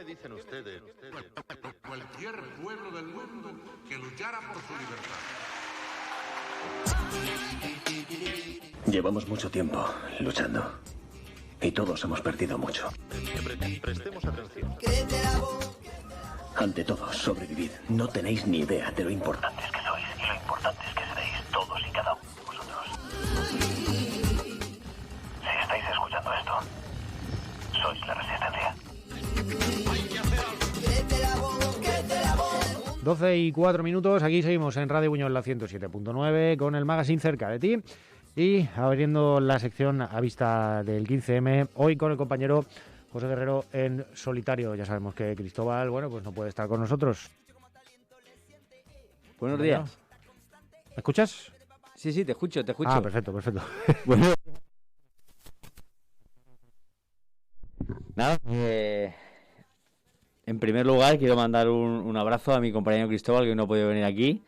dicen ustedes? Cualquier pueblo del mundo que luchara por su libertad. Llevamos mucho tiempo luchando y todos hemos perdido mucho. Prestemos atención. Ante todo, sobrevivid. No tenéis ni idea de lo importantes que sois y lo importantes que seréis todos y cada uno de vosotros. Si estáis escuchando esto, sois la Resistencia. 12:04, aquí seguimos en Radio Buñol, la 107.9, con el magazine cerca de ti y abriendo la sección a vista del 15M, hoy con el compañero José Guerrero en solitario. Ya sabemos que Cristóbal, bueno, pues no puede estar con nosotros. Buenos días. ¿Me escuchas? Sí, te escucho. Ah, perfecto. Bueno. Nada, en primer lugar quiero mandar un abrazo a mi compañero Cristóbal, que hoy no ha podido venir aquí,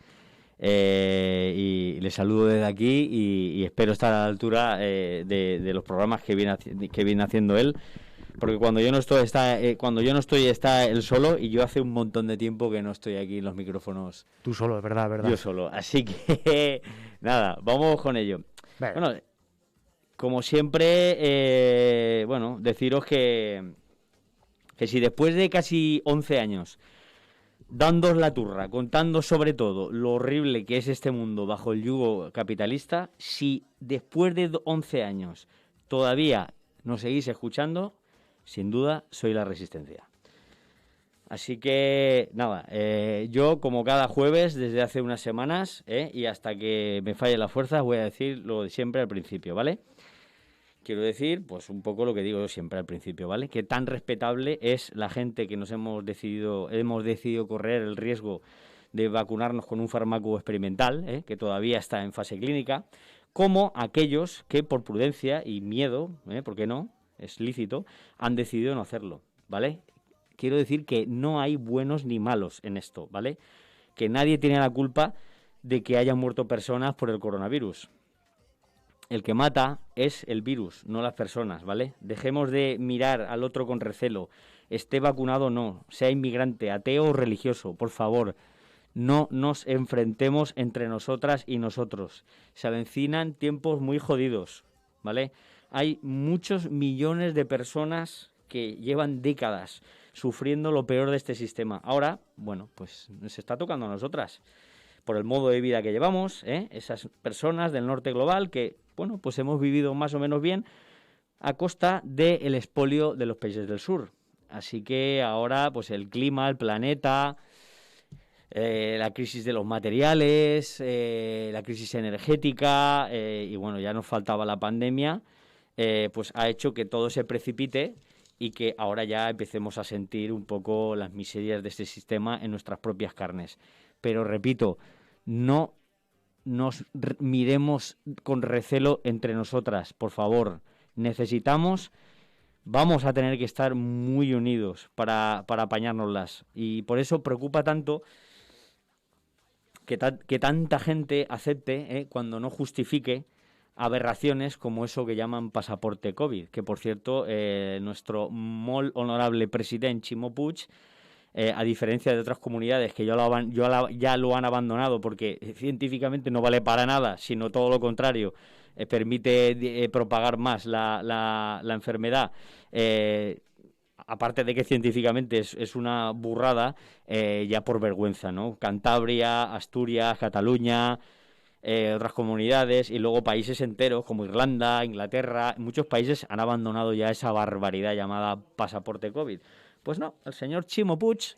y le saludo desde aquí y espero estar a la altura de los programas que viene haciendo él, porque cuando yo no estoy está él solo, y yo hace un montón de tiempo que no estoy aquí en los micrófonos. Tú solo, es verdad. Yo solo, así que nada, vamos con ello. Bueno, como siempre, deciros que si después de casi 11 años dándoos la turra, contando sobre todo lo horrible que es este mundo bajo el yugo capitalista, si después de 11 años todavía nos seguís escuchando, sin duda soy la Resistencia. Así que nada, yo como cada jueves desde hace unas semanas, y hasta que me falle la fuerza, voy a decir lo de siempre al principio, ¿vale? Quiero decir, pues un poco lo que digo yo siempre al principio, ¿vale? Que tan respetable es la gente que hemos decidido correr el riesgo de vacunarnos con un fármaco experimental, que todavía está en fase clínica, como aquellos que por prudencia y miedo, ¿por qué no? Es lícito, han decidido no hacerlo, ¿vale? Quiero decir que no hay buenos ni malos en esto, ¿vale? Que nadie tiene la culpa de que hayan muerto personas por el coronavirus. El que mata es el virus, no las personas, ¿vale? Dejemos de mirar al otro con recelo. Esté vacunado o no, sea inmigrante, ateo o religioso, por favor, no nos enfrentemos entre nosotras y nosotros. Se avecinan tiempos muy jodidos, ¿vale? Hay muchos millones de personas que llevan décadas sufriendo lo peor de este sistema. Ahora, bueno, pues nos está tocando a nosotras, por el modo de vida que llevamos, esas personas del norte global que, bueno, pues hemos vivido más o menos bien a costa del expolio de los países del sur. Así que ahora, pues el clima, el planeta, la crisis de los materiales, la crisis energética, y bueno, ya nos faltaba la pandemia, pues ha hecho que todo se precipite y que ahora ya empecemos a sentir un poco las miserias de este sistema en nuestras propias carnes. Pero repito, no nos miremos con recelo entre nosotras, por favor. Vamos a tener que estar muy unidos para apañárnoslas. Y por eso preocupa tanto que tanta gente acepte, cuando no justifique, aberraciones como eso que llaman pasaporte COVID. Que, por cierto, nuestro molt honorable presidente Ximo Puig, a diferencia de otras comunidades que ya lo han abandonado porque científicamente no vale para nada, sino todo lo contrario, permite propagar más la enfermedad, aparte de que científicamente es una burrada, ya por vergüenza, ¿no? Cantabria, Asturias, Cataluña, otras comunidades y luego países enteros como Irlanda, Inglaterra, muchos países han abandonado ya esa barbaridad llamada pasaporte COVID. Pues no, el señor Ximo Puig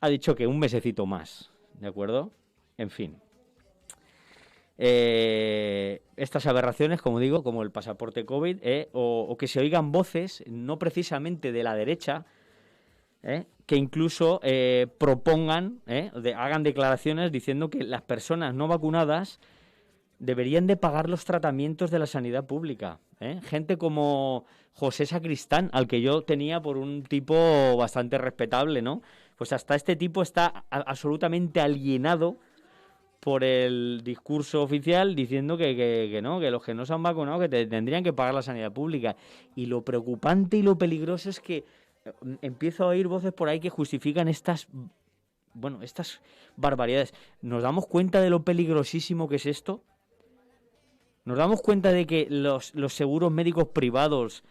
ha dicho que un mesecito más, ¿de acuerdo? En fin. Estas aberraciones, como digo, como el pasaporte COVID, o que se oigan voces, no precisamente de la derecha, que incluso propongan, hagan declaraciones diciendo que las personas no vacunadas deberían de pagar los tratamientos de la sanidad pública. Gente como José Sacristán, al que yo tenía por un tipo bastante respetable, ¿no? Pues hasta este tipo está absolutamente alienado por el discurso oficial diciendo que no, que los que no se han vacunado que tendrían que pagar la sanidad pública. Y lo preocupante y lo peligroso es que empiezo a oír voces por ahí que justifican estas barbaridades. ¿Nos damos cuenta de lo peligrosísimo que es esto? ¿Nos damos cuenta de que los seguros médicos privados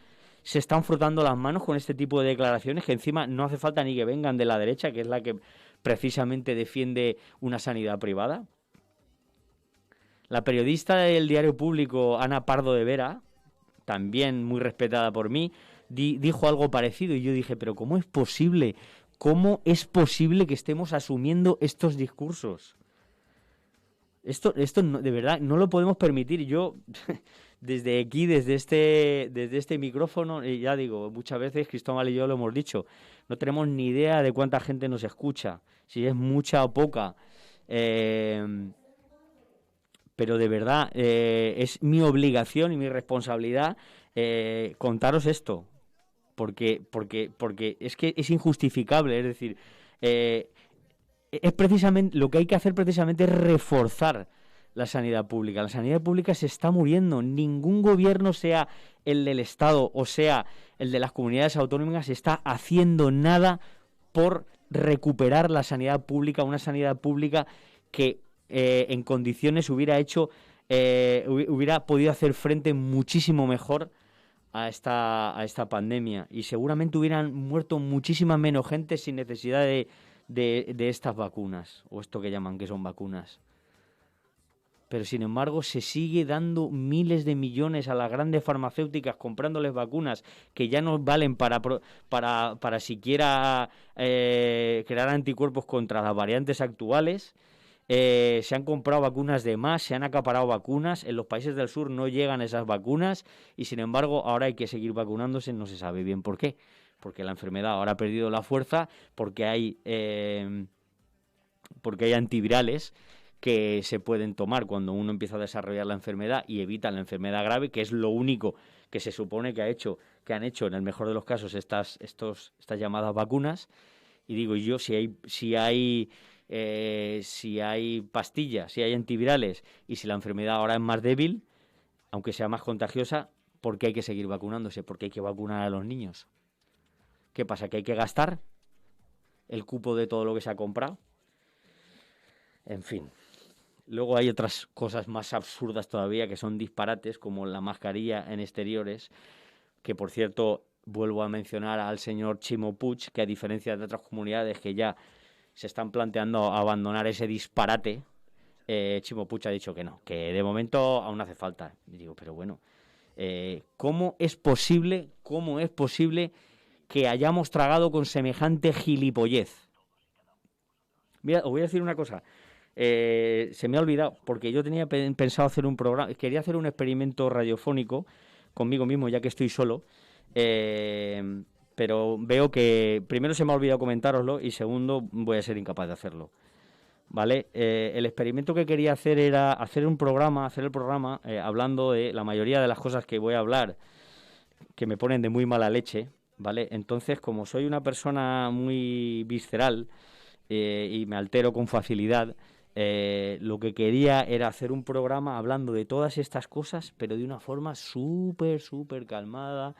se están frotando las manos con este tipo de declaraciones? Que encima no hace falta ni que vengan de la derecha, que es la que precisamente defiende una sanidad privada. La periodista del Diario Público, Ana Pardo de Vera, también muy respetada por mí, dijo algo parecido y yo dije, pero ¿cómo es posible? ¿Cómo es posible que estemos asumiendo estos discursos? Esto no, de verdad, no lo podemos permitir. Yo, desde aquí, desde este micrófono, ya digo, muchas veces Cristóbal y yo lo hemos dicho, no tenemos ni idea de cuánta gente nos escucha, si es mucha o poca. Pero de verdad, es mi obligación y mi responsabilidad contaros esto, porque es que es injustificable, es decir, es precisamente lo que hay que hacer precisamente es reforzar la sanidad pública. La sanidad pública se está muriendo. Ningún gobierno, sea el del Estado o sea el de las comunidades autónomas, está haciendo nada por recuperar la sanidad pública, una sanidad pública que en condiciones hubiera podido hacer frente muchísimo mejor a esta pandemia, y seguramente hubieran muerto muchísima menos gente sin necesidad de estas vacunas, o esto que llaman que son vacunas. Pero sin embargo se sigue dando miles de millones a las grandes farmacéuticas comprándoles vacunas que ya no valen para siquiera crear anticuerpos contra las variantes actuales. Se han comprado vacunas de más, se han acaparado vacunas, en los países del sur no llegan esas vacunas y sin embargo ahora hay que seguir vacunándose, no se sabe bien por qué. Porque la enfermedad ahora ha perdido la fuerza, porque hay antivirales que se pueden tomar cuando uno empieza a desarrollar la enfermedad y evitan la enfermedad grave, que es lo único que se supone que han hecho en el mejor de los casos estas llamadas vacunas. Y digo yo, si hay pastillas, si hay antivirales y si la enfermedad ahora es más débil, aunque sea más contagiosa, ¿por qué hay que seguir vacunándose? ¿Por qué hay que vacunar a los niños? ¿Qué pasa? ¿Que hay que gastar el cupo de todo lo que se ha comprado? En fin. Luego hay otras cosas más absurdas todavía, que son disparates, como la mascarilla en exteriores, que por cierto vuelvo a mencionar al señor Chimo Puig, que a diferencia de otras comunidades que ya se están planteando abandonar ese disparate, Chimo Puig ha dicho que no, que de momento aún hace falta. Y digo, pero bueno, ¿cómo es posible que hayamos tragado con semejante gilipollez? Mira, os voy a decir una cosa. Se me ha olvidado, porque yo tenía pensado hacer un programa, quería hacer un experimento radiofónico conmigo mismo, ya que estoy solo, pero veo que primero se me ha olvidado comentároslo y segundo voy a ser incapaz de hacerlo, ¿vale? El experimento que quería hacer era hacer el programa hablando de la mayoría de las cosas que voy a hablar, que me ponen de muy mala leche, ¿vale? Entonces, como soy una persona muy visceral y me altero con facilidad, lo que quería era hacer un programa hablando de todas estas cosas, pero de una forma súper calmada,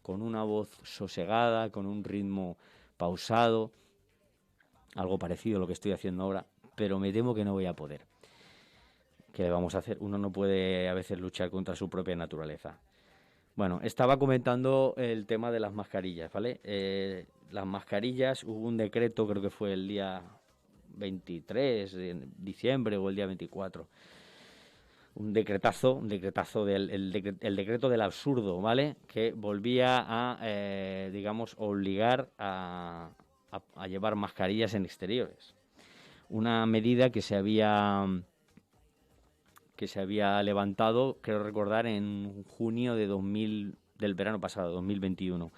con una voz sosegada, con un ritmo pausado, algo parecido a lo que estoy haciendo ahora, pero me temo que no voy a poder. ¿Qué le vamos a hacer? Uno no puede a veces luchar contra su propia naturaleza. Bueno, estaba comentando el tema de las mascarillas, ¿vale? Las mascarillas, hubo un decreto, creo que fue el día 23 de diciembre o el día 24. Un decretazo el decreto del absurdo, ¿vale? Que volvía a, obligar a llevar mascarillas en exteriores. Una medida que se había levantado, creo recordar, en junio del verano pasado, 2021,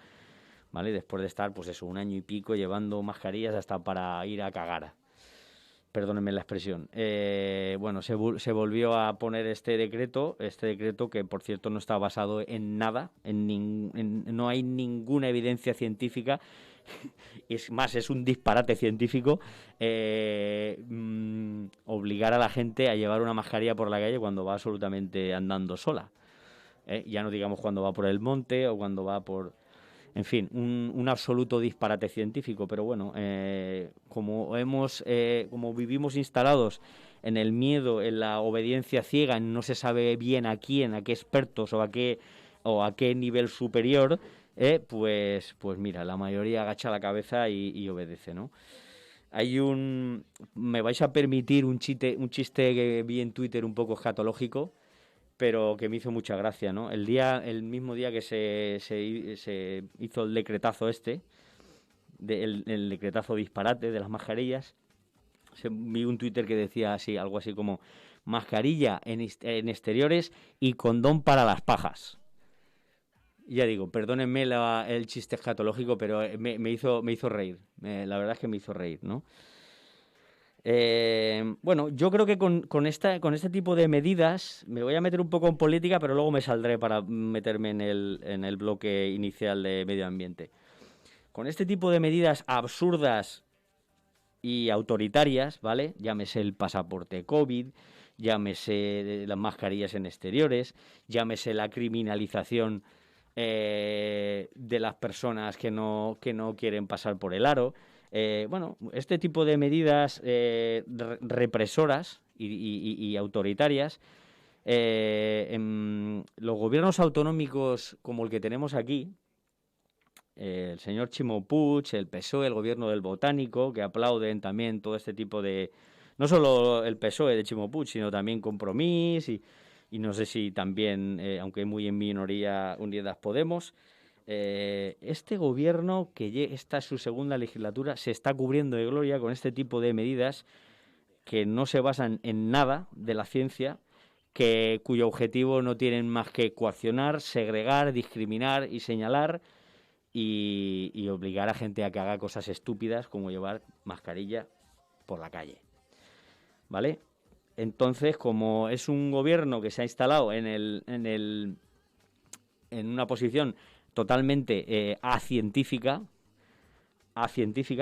¿vale? Después de estar, pues eso, un año y pico llevando mascarillas hasta para ir a cagar. Perdónenme la expresión. Bueno, se volvió a poner este decreto que, por cierto, no está basado en nada, no hay ninguna evidencia científica. Es más, es un disparate científico obligar a la gente a llevar una mascarilla por la calle cuando va absolutamente andando sola. Ya no digamos cuando va por el monte o cuando va por... En fin, un absoluto disparate científico, pero bueno, como vivimos instalados en el miedo, en la obediencia ciega, no se sabe bien a quién, a qué expertos o a qué nivel superior, pues mira, la mayoría agacha la cabeza y obedece, ¿no? Me vais a permitir un chiste que vi en Twitter un poco escatológico, pero que me hizo mucha gracia, ¿no? El mismo día que se hizo el decretazo el decretazo disparate de las mascarillas, vi un Twitter que decía algo así como mascarilla en exteriores y condón para las pajas. Ya digo, perdónenme el chiste escatológico, pero me hizo reír. La verdad es que me hizo reír, ¿no? Bueno, yo creo que con este tipo de medidas me voy a meter un poco en política, pero luego me saldré para meterme en el bloque inicial de medio ambiente. Con este tipo de medidas absurdas y autoritarias, ¿vale? Llámese el pasaporte COVID, llámese las mascarillas en exteriores, llámese la criminalización de las personas que no quieren pasar por el aro. Bueno, este tipo de medidas represoras y autoritarias, en los gobiernos autonómicos como el que tenemos aquí, el señor Ximo Puig, el PSOE, el gobierno del Botánico, que aplauden también todo este tipo de... No solo el PSOE de Ximo Puig, sino también Compromís y no sé si también, aunque muy en minoría, Unidas Podemos. Este gobierno, que esta es su segunda legislatura, se está cubriendo de gloria con este tipo de medidas que no se basan en nada de la ciencia, cuyo objetivo no tienen más que coaccionar, segregar, discriminar y señalar y obligar a gente a que haga cosas estúpidas como llevar mascarilla por la calle. ¿Vale? Entonces, como es un gobierno que se ha instalado en una posición totalmente acientífica,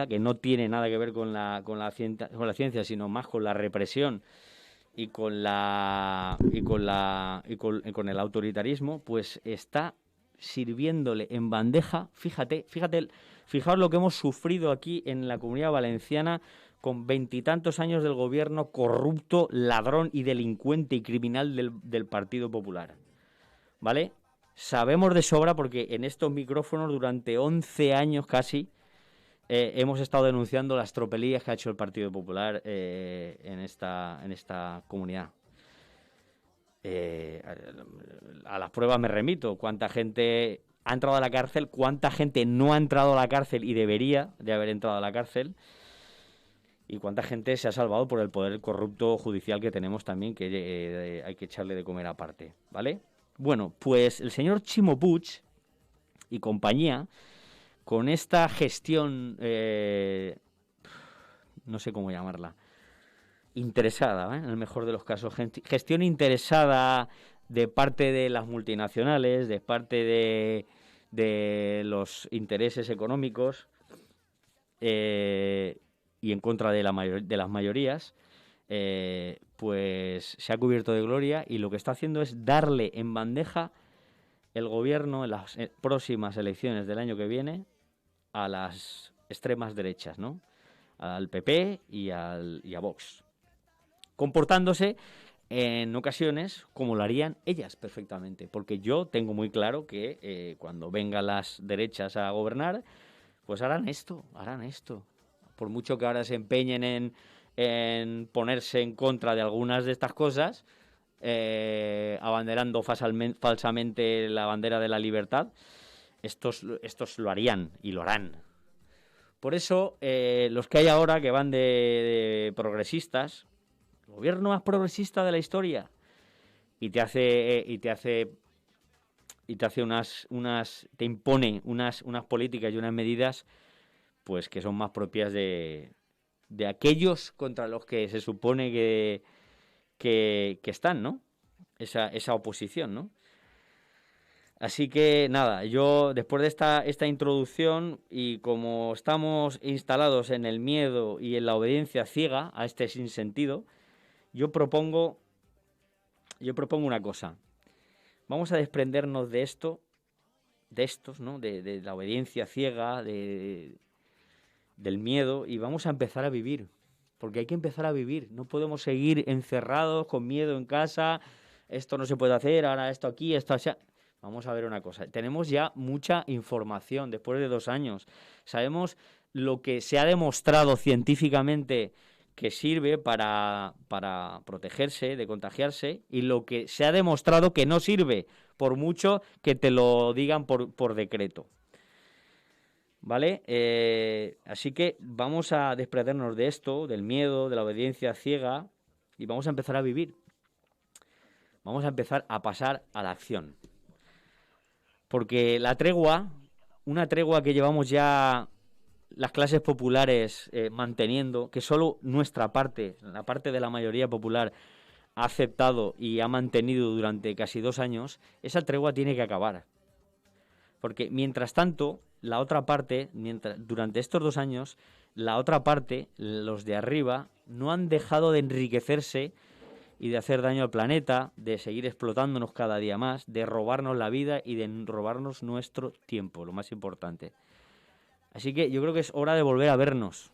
que no tiene nada que ver con la ciencia, sino más con la represión y con el autoritarismo, pues está sirviéndole en bandeja. Fijaos lo que hemos sufrido aquí en la Comunidad Valenciana con 20 y tantos años del gobierno corrupto, ladrón y delincuente y criminal del Partido Popular. ¿Vale? Sabemos de sobra porque en estos micrófonos durante 11 años casi hemos estado denunciando las tropelías que ha hecho el Partido Popular en esta comunidad. A las pruebas me remito. ¿Cuánta gente ha entrado a la cárcel? ¿Cuánta gente no ha entrado a la cárcel y debería de haber entrado a la cárcel? ¿Y cuánta gente se ha salvado por el poder corrupto judicial que tenemos también, que hay que echarle de comer aparte, ¿vale? Bueno, pues el señor Ximo Puig y compañía, con esta gestión, no sé cómo llamarla, interesada, en el mejor de los casos, gestión interesada de parte de las multinacionales, de parte de los intereses económicos y en contra de las mayorías, pues se ha cubierto de gloria y lo que está haciendo es darle en bandeja el gobierno en las próximas elecciones del año que viene a las extremas derechas, ¿no? Al PP y a Vox, comportándose en ocasiones como lo harían ellas perfectamente, porque yo tengo muy claro que cuando vengan las derechas a gobernar, pues harán esto. Por mucho que ahora se empeñen en ponerse en contra de algunas de estas cosas, abanderando falsamente la bandera de la libertad, estos lo harían y lo harán. Por eso, los que hay ahora que van de progresistas, el gobierno más progresista de la historia, te impone unas políticas y unas medidas, pues que son más propias de aquellos contra los que se supone que están, ¿no? Esa oposición, ¿no? Así que nada, yo después de esta introducción y como estamos instalados en el miedo y en la obediencia ciega a este sinsentido, yo propongo una cosa. Vamos a desprendernos de esto estos, ¿no? De la obediencia ciega, del miedo, y vamos a empezar a vivir. Porque hay que empezar a vivir. No podemos seguir encerrados, con miedo en casa. Esto no se puede hacer, ahora esto aquí, esto allá. Vamos a ver una cosa. Tenemos ya mucha información después de 2 años. Sabemos lo que se ha demostrado científicamente que sirve para protegerse de contagiarse y lo que se ha demostrado que no sirve, por mucho que te lo digan por decreto. ¿Vale? Así que vamos a desprendernos de esto, del miedo, de la obediencia ciega, y vamos a empezar a vivir. Vamos a empezar a pasar a la acción. Porque la tregua, una tregua que llevamos ya las clases populares manteniendo, que solo nuestra parte, la parte de la mayoría popular, ha aceptado y ha mantenido durante casi 2 años, esa tregua tiene que acabar. Porque mientras tanto, la otra parte, durante estos 2 años, la otra parte, los de arriba, no han dejado de enriquecerse y de hacer daño al planeta, de seguir explotándonos cada día más, de robarnos la vida y de robarnos nuestro tiempo, lo más importante. Así que yo creo que es hora de volver a vernos.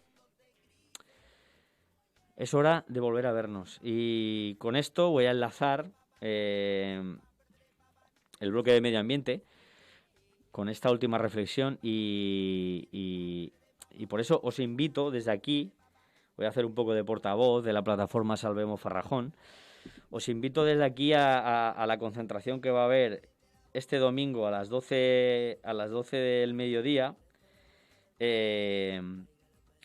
Es hora de volver a vernos. Y con esto voy a enlazar el bloque de medio ambiente con esta última reflexión y por eso os invito desde aquí, voy a hacer un poco de portavoz de la plataforma Salvemos Farrajón, os invito desde aquí a la concentración que va a haber este domingo a las 12 del mediodía en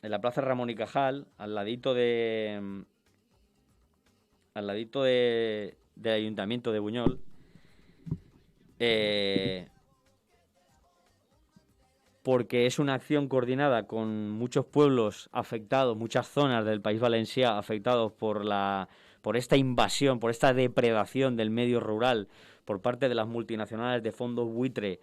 la Plaza Ramón y Cajal, al ladito del Ayuntamiento de Buñol, porque es una acción coordinada con muchos pueblos afectados, muchas zonas del País Valencià afectados por esta invasión, por esta depredación del medio rural por parte de las multinacionales de fondos buitre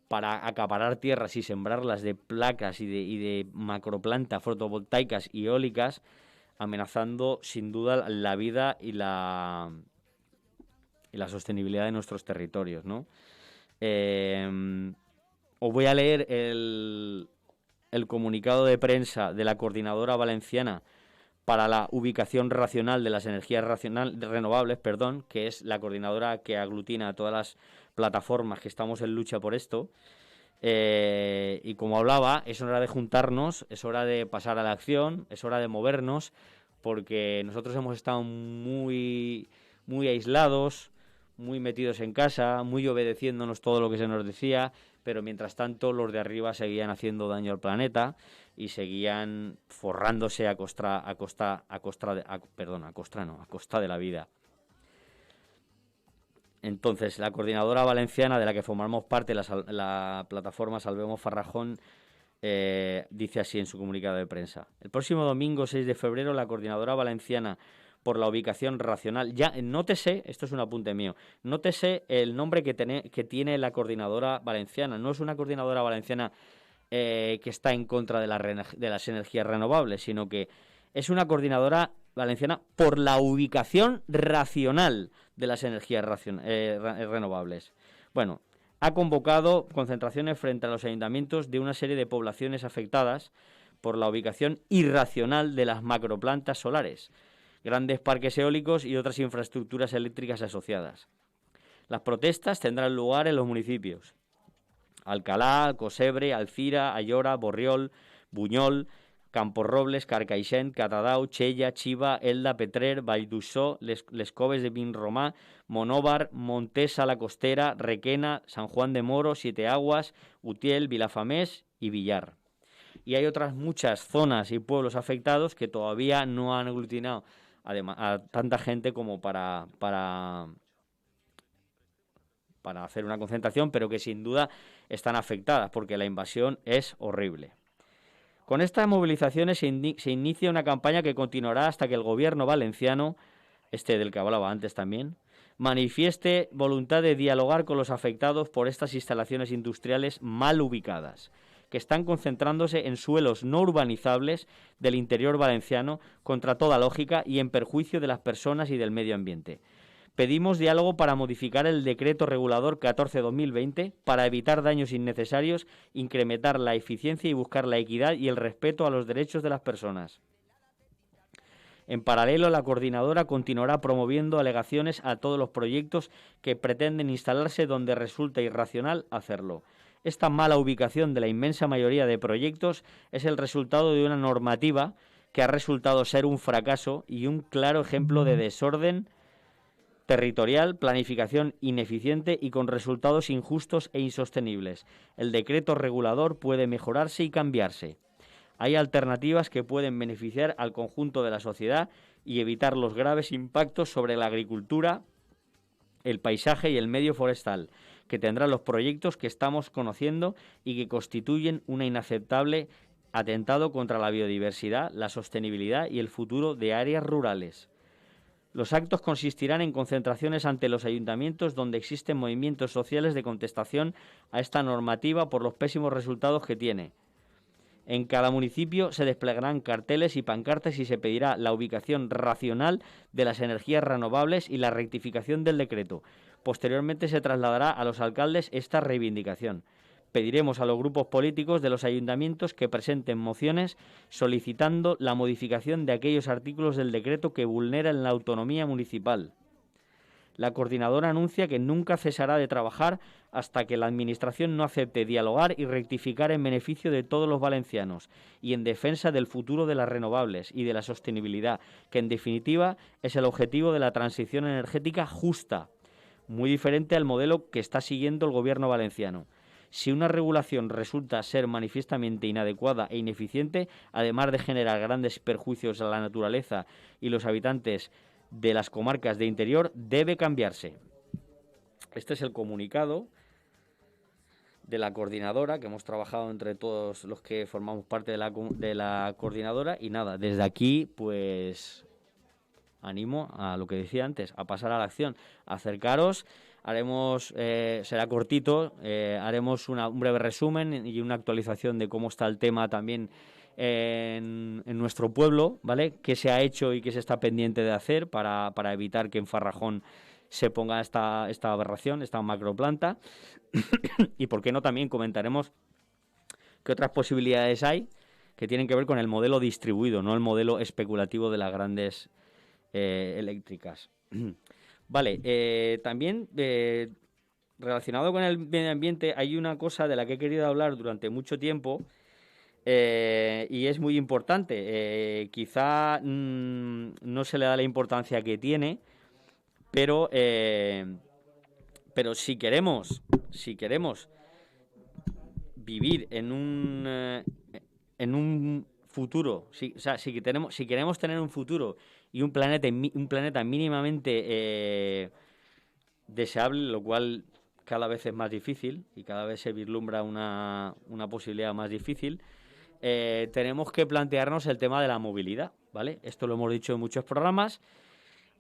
para acaparar tierras y sembrarlas de placas y de macroplantas fotovoltaicas y eólicas, amenazando sin duda la vida y la sostenibilidad de nuestros territorios, ¿no? Os voy a leer el comunicado de prensa de la Coordinadora Valenciana para la Ubicación Racional de las Energías Renovables, que es la coordinadora que aglutina a todas las plataformas que estamos en lucha por esto. Y como hablaba, es hora de juntarnos, es hora de pasar a la acción, es hora de movernos, porque nosotros hemos estado muy, muy aislados, muy metidos en casa, muy obedeciéndonos todo lo que se nos decía, pero mientras tanto los de arriba seguían haciendo daño al planeta y seguían forrándose a costa de la vida. Entonces, la Coordinadora Valenciana, de la que formamos parte, la plataforma Salvemos Farrajón, dice así en su comunicado de prensa: el próximo domingo 6 de febrero, la Coordinadora Valenciana por la Ubicación Racional, ya nótese, esto es un apunte mío, nótese el nombre que tiene la Coordinadora Valenciana. No es una Coordinadora Valenciana que está en contra de las energías renovables, sino que es una Coordinadora Valenciana por la Ubicación Racional de las energías renovables. Bueno, ha convocado concentraciones frente a los ayuntamientos de una serie de poblaciones afectadas por la ubicación irracional de las macroplantas solares, grandes parques eólicos y otras infraestructuras eléctricas asociadas. Las protestas tendrán lugar en los municipios Alcalá, Cosebre, Alcira, Ayora, Borriol, Buñol, Camporrobles, Carcaixent, Catadau, Chella, Chiva, Elda, Petrer, Valldussó, Les Coves de Vinromà, Monóvar, Montesa la Costera, Requena, San Juan de Moro, Siete Aguas, Utiel, Vilafamés y Villar. Y hay otras muchas zonas y pueblos afectados que todavía no han aglutinado a tanta gente como para hacer una concentración, pero que sin duda están afectadas porque la invasión es horrible. Con estas movilizaciones se inicia una campaña que continuará hasta que el gobierno valenciano, del que hablaba antes también, manifieste voluntad de dialogar con los afectados por estas instalaciones industriales mal ubicadas, que están concentrándose en suelos no urbanizables del interior valenciano contra toda lógica y en perjuicio de las personas y del medio ambiente. Pedimos diálogo para modificar el decreto regulador 14/2020 para evitar daños innecesarios, incrementar la eficiencia y buscar la equidad y el respeto a los derechos de las personas. En paralelo, la coordinadora continuará promoviendo alegaciones a todos los proyectos que pretenden instalarse donde resulta irracional hacerlo. Esta mala ubicación de la inmensa mayoría de proyectos es el resultado de una normativa que ha resultado ser un fracaso y un claro ejemplo de desorden territorial, planificación ineficiente y con resultados injustos e insostenibles. El decreto regulador puede mejorarse y cambiarse. Hay alternativas que pueden beneficiar al conjunto de la sociedad y evitar los graves impactos sobre la agricultura, el paisaje y el medio forestal que tendrán los proyectos que estamos conociendo y que constituyen un inaceptable atentado contra la biodiversidad, la sostenibilidad y el futuro de áreas rurales. Los actos consistirán en concentraciones ante los ayuntamientos donde existen movimientos sociales de contestación a esta normativa por los pésimos resultados que tiene. En cada municipio se desplegarán carteles y pancartas y se pedirá la ubicación racional de las energías renovables y la rectificación del decreto. Posteriormente se trasladará a los alcaldes esta reivindicación. Pediremos a los grupos políticos de los ayuntamientos que presenten mociones solicitando la modificación de aquellos artículos del decreto que vulneran la autonomía municipal. La coordinadora anuncia que nunca cesará de trabajar hasta que la Administración no acepte dialogar y rectificar en beneficio de todos los valencianos y en defensa del futuro de las renovables y de la sostenibilidad, que en definitiva es el objetivo de la transición energética justa, muy diferente al modelo que está siguiendo el Gobierno valenciano. Si una regulación resulta ser manifiestamente inadecuada e ineficiente, además de generar grandes perjuicios a la naturaleza y los habitantes de las comarcas de interior, debe cambiarse. Este es el comunicado de la coordinadora, que hemos trabajado entre todos los que formamos parte de la coordinadora. Y nada, desde aquí, pues animo a lo que decía antes, a pasar a la acción, a acercaros. Haremos, será cortito, haremos un breve resumen y una actualización de cómo está el tema también en nuestro pueblo, ¿vale? Qué se ha hecho y qué se está pendiente de hacer para evitar que en Farrajón se ponga esta aberración, esta macroplanta. Y por qué no también comentaremos qué otras posibilidades hay que tienen que ver con el modelo distribuido, no el modelo especulativo de las grandes eléctricas. Vale, también relacionado con el medio ambiente hay una cosa de la que he querido hablar durante mucho tiempo y es muy importante. Quizá no se le da la importancia que tiene, pero si queremos vivir en un futuro, si queremos tener un futuro y un planeta mínimamente deseable, lo cual cada vez es más difícil y cada vez se vislumbra una posibilidad más difícil, tenemos que plantearnos el tema de la movilidad, ¿vale? Esto lo hemos dicho en muchos programas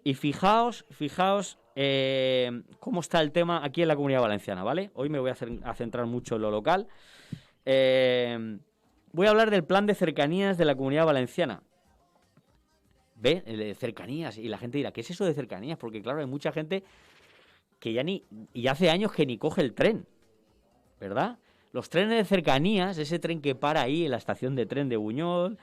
y fijaos cómo está el tema aquí en la Comunidad Valenciana, ¿vale? Hoy me voy a centrar mucho en lo local. Voy a hablar del plan de cercanías de la Comunidad Valenciana. ¿Ve? El de cercanías. Y la gente dirá, ¿qué es eso de cercanías? Porque claro, hay mucha gente que ya hace años que ni coge el tren, ¿verdad? Los trenes de cercanías, ese tren que para ahí en la estación de tren de Buñol,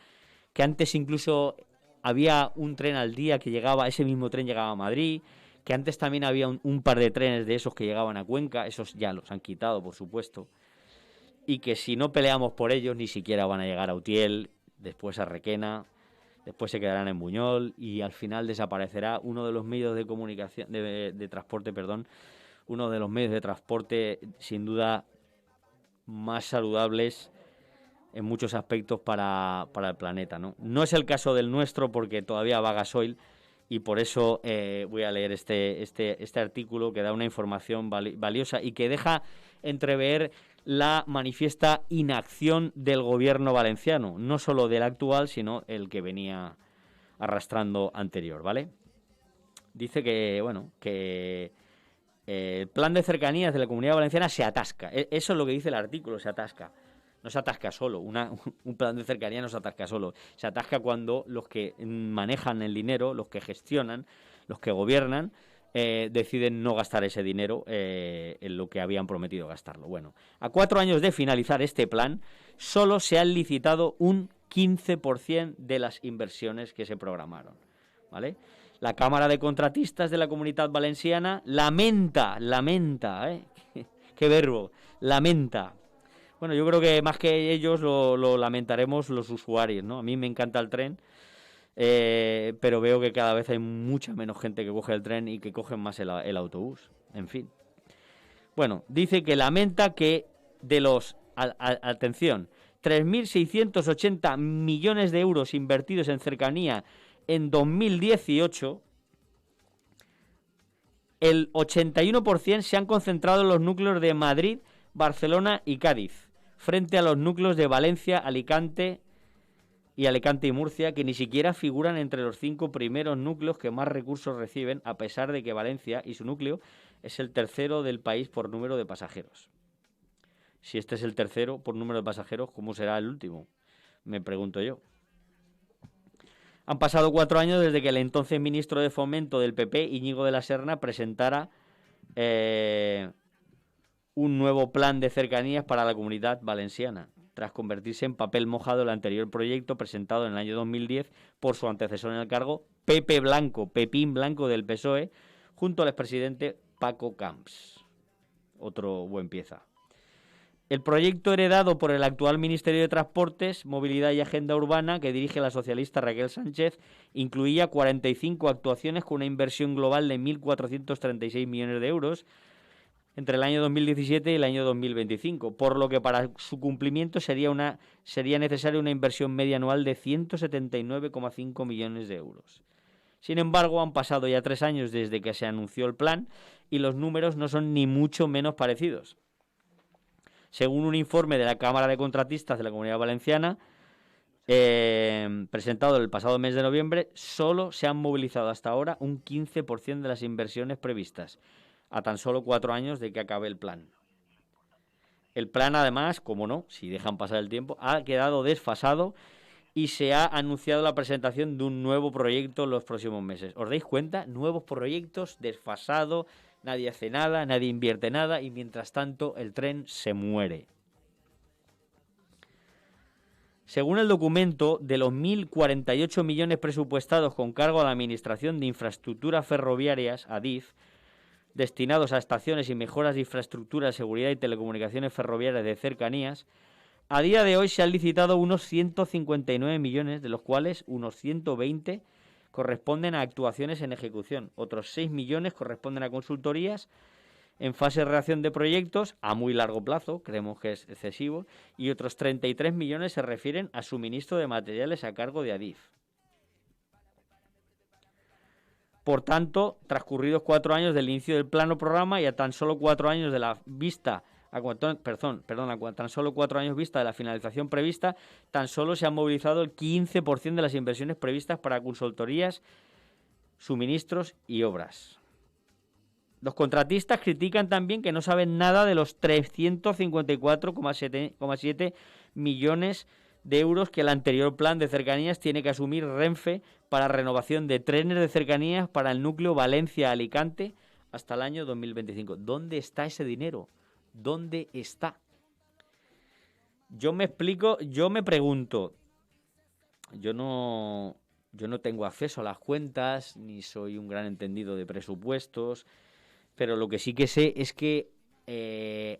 que antes incluso había un tren al día que llegaba, ese mismo tren llegaba a Madrid, que antes también había un par de trenes de esos que llegaban a Cuenca, esos ya los han quitado, por supuesto, y que si no peleamos por ellos ni siquiera van a llegar a Utiel, después a Requena, después se quedarán en Buñol y al final desaparecerá uno de los medios de comunicación, de transporte, uno de los medios de transporte sin duda más saludables en muchos aspectos para el planeta, ¿no? No es el caso del nuestro porque todavía va gasoil y por eso voy a leer este artículo que da una información valiosa y que deja entrever la manifiesta inacción del gobierno valenciano, no solo del actual, sino el que venía arrastrando anterior, ¿vale? Dice que el plan de cercanías de la Comunidad Valenciana se atasca. Eso es lo que dice el artículo, se atasca. No se atasca solo, un plan de cercanía no se atasca solo. Se atasca cuando los que manejan el dinero, los que gestionan, los que gobiernan, deciden no gastar ese dinero en lo que habían prometido gastarlo. Bueno, a 4 años de finalizar este plan, solo se han licitado un 15% de las inversiones que se programaron, ¿vale? La Cámara de Contratistas de la Comunitat Valenciana lamenta, qué verbo, lamenta. Bueno, yo creo que más que ellos lo lamentaremos los usuarios, ¿no? A mí me encanta el tren, pero veo que cada vez hay mucha menos gente que coge el tren y que cogen más el autobús. En fin. Bueno, dice que lamenta que de los, atención, 3.680 millones de euros invertidos en cercanía en 2018, el 81% se han concentrado en los núcleos de Madrid, Barcelona y Cádiz, frente a los núcleos de Valencia, Alicante y Murcia, que ni siquiera figuran entre los 5 primeros núcleos que más recursos reciben, a pesar de que Valencia y su núcleo es el tercero del país por número de pasajeros. Si este es el tercero por número de pasajeros, ¿cómo será el último? Me pregunto yo. Han pasado 4 años desde que el entonces ministro de Fomento del PP, Íñigo de la Serna, presentara un nuevo plan de cercanías para la Comunidad Valenciana, tras convertirse en papel mojado el anterior proyecto presentado en el año 2010 por su antecesor en el cargo, Pepín Blanco del PSOE, junto al expresidente Paco Camps. Otro buen pieza. El proyecto heredado por el actual Ministerio de Transportes, Movilidad y Agenda Urbana, que dirige la socialista Raquel Sánchez, incluía 45 actuaciones con una inversión global de 1.436 millones de euros entre el año 2017 y el año 2025, por lo que para su cumplimiento sería necesaria una inversión media anual de 179,5 millones de euros. Sin embargo, han pasado ya 3 años desde que se anunció el plan y los números no son ni mucho menos parecidos. Según un informe de la Cámara de Contratistas de la Comunidad Valenciana, presentado el pasado mes de noviembre, solo se han movilizado hasta ahora un 15% de las inversiones previstas, a tan solo 4 años de que acabe el plan. El plan, además, como no, si dejan pasar el tiempo, ha quedado desfasado y se ha anunciado la presentación de un nuevo proyecto en los próximos meses. ¿Os dais cuenta? Nuevos proyectos, desfasado. Nadie hace nada, nadie invierte nada y mientras tanto el tren se muere. Según el documento, de los 1.048 millones presupuestados con cargo a la Administración de Infraestructuras Ferroviarias, ADIF, destinados a estaciones y mejoras de infraestructura de seguridad y telecomunicaciones ferroviarias de cercanías, a día de hoy se han licitado unos 159 millones, de los cuales unos 120 corresponden a actuaciones en ejecución. Otros 6 millones corresponden a consultorías en fase de redacción de proyectos a muy largo plazo, creemos que es excesivo, y otros 33 millones se refieren a suministro de materiales a cargo de ADIF. Por tanto, transcurridos 4 años del inicio del plano programa y a tan solo 4 años de la vista, a tan solo 4 años vista de la finalización prevista, tan solo se han movilizado el 15% de las inversiones previstas para consultorías, suministros y obras. Los contratistas critican también que no saben nada de los 354,7 millones de euros que el anterior plan de cercanías tiene que asumir Renfe para renovación de trenes de cercanías para el núcleo Valencia-Alicante hasta el año 2025. ¿Dónde está ese dinero? ¿Dónde está? Yo me pregunto, yo no tengo acceso a las cuentas, ni soy un gran entendido de presupuestos, pero lo que sí que sé es que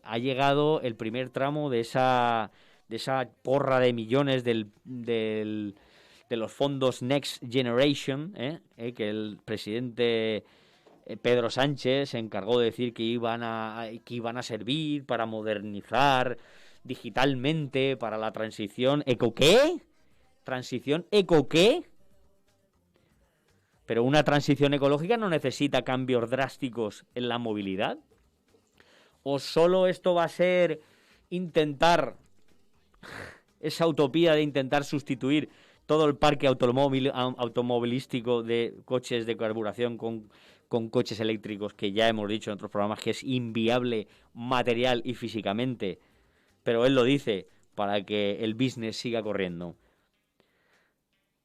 ha llegado el primer tramo de esa porra de millones de los fondos Next Generation, que el presidente Pedro Sánchez se encargó de decir que iban a servir para modernizar digitalmente para la transición ¿eco qué? ¿Transición eco qué? Pero una transición ecológica no necesita cambios drásticos en la movilidad. ¿O solo esto va a ser intentar esa utopía de intentar sustituir todo el parque automovilístico de coches de carburación con coches eléctricos, que ya hemos dicho en otros programas que es inviable material y físicamente, pero él lo dice para que el business siga corriendo?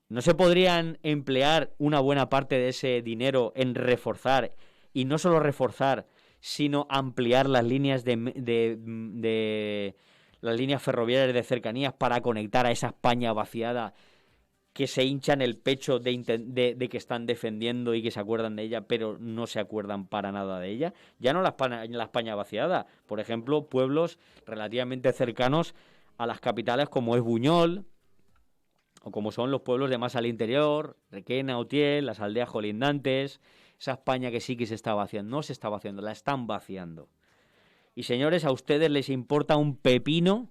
¿No se podrían emplear una buena parte de ese dinero en reforzar y no solo reforzar, sino ampliar las líneas las líneas ferroviarias de cercanías para conectar a esa España vaciada que se hinchan el pecho de que están defendiendo y que se acuerdan de ella, pero no se acuerdan para nada de ella. Ya no la España vaciada, por ejemplo, pueblos relativamente cercanos a las capitales como es Buñol, o como son los pueblos de más al interior, Requena, Utiel, las aldeas colindantes, esa España que sí que se está vaciando. No se está vaciando, la están vaciando. Y señores, a ustedes les importa un pepino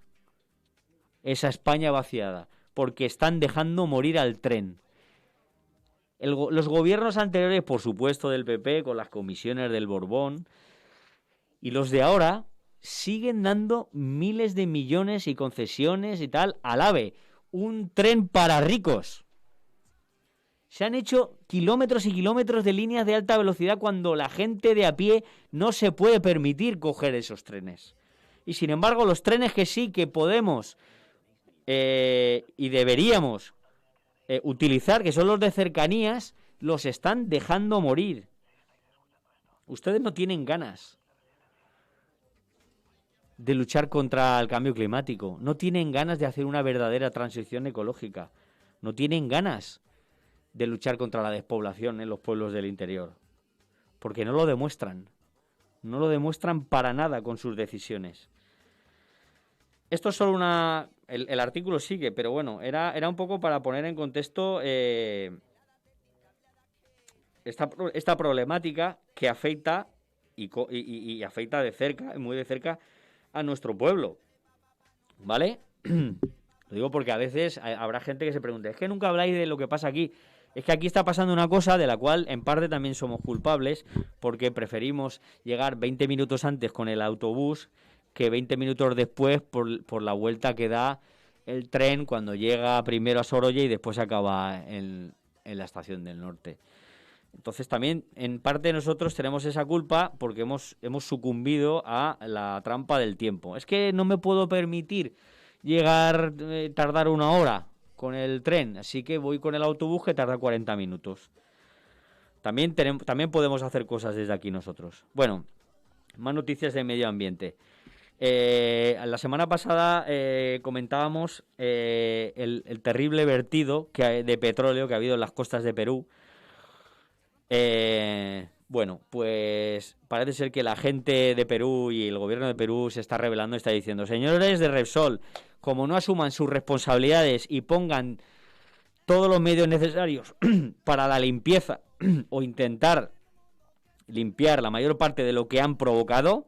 esa España vaciada, porque están dejando morir al tren. Los gobiernos anteriores, por supuesto, del PP, con las comisiones del Borbón, y los de ahora, siguen dando miles de millones y concesiones y tal al AVE. Un tren para ricos. Se han hecho kilómetros y kilómetros de líneas de alta velocidad cuando la gente de a pie no se puede permitir coger esos trenes. Y sin embargo, los trenes que sí que podemos y deberíamos utilizar, que son los de cercanías, los están dejando morir. Ustedes no tienen ganas de luchar contra el cambio climático, no tienen ganas de hacer una verdadera transición ecológica, no tienen ganas de luchar contra la despoblación en los pueblos del interior, porque no lo demuestran para nada con sus decisiones. Esto es solo el artículo sigue, pero bueno, era un poco para poner en contexto esta problemática que afecta y afecta de cerca, muy de cerca, a nuestro pueblo, ¿vale? Lo digo porque a veces habrá gente que se pregunte, es que nunca habláis de lo que pasa aquí. Es que aquí está pasando una cosa de la cual en parte también somos culpables, porque preferimos llegar 20 minutos antes con el autobús que 20 minutos después por la vuelta que da el tren cuando llega primero a Sorolla y después acaba en la estación del norte. Entonces también en parte nosotros tenemos esa culpa porque hemos sucumbido a la trampa del tiempo. Es que no me puedo permitir tardar una hora con el tren, así que voy con el autobús que tarda 40 minutos. También podemos hacer cosas desde aquí nosotros. Bueno, más noticias de medio ambiente. La semana pasada comentábamos el terrible vertido de petróleo que ha habido en las costas de Perú. Bueno, pues parece ser que la gente de Perú y el gobierno de Perú se está rebelando y está diciendo: señores de Repsol, como no asuman sus responsabilidades y pongan todos los medios necesarios para la limpieza o intentar limpiar la mayor parte de lo que han provocado,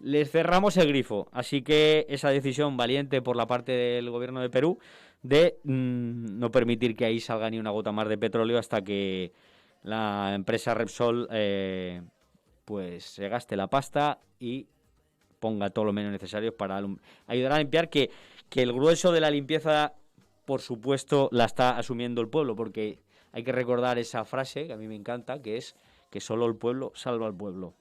les cerramos el grifo. Así que esa decisión valiente por la parte del gobierno de Perú de no permitir que ahí salga ni una gota más de petróleo hasta que la empresa Repsol pues se gaste la pasta y ponga todo lo menos necesario para ayudar a limpiar, que el grueso de la limpieza, por supuesto, la está asumiendo el pueblo, porque hay que recordar esa frase que a mí me encanta, que es que solo el pueblo salva al pueblo.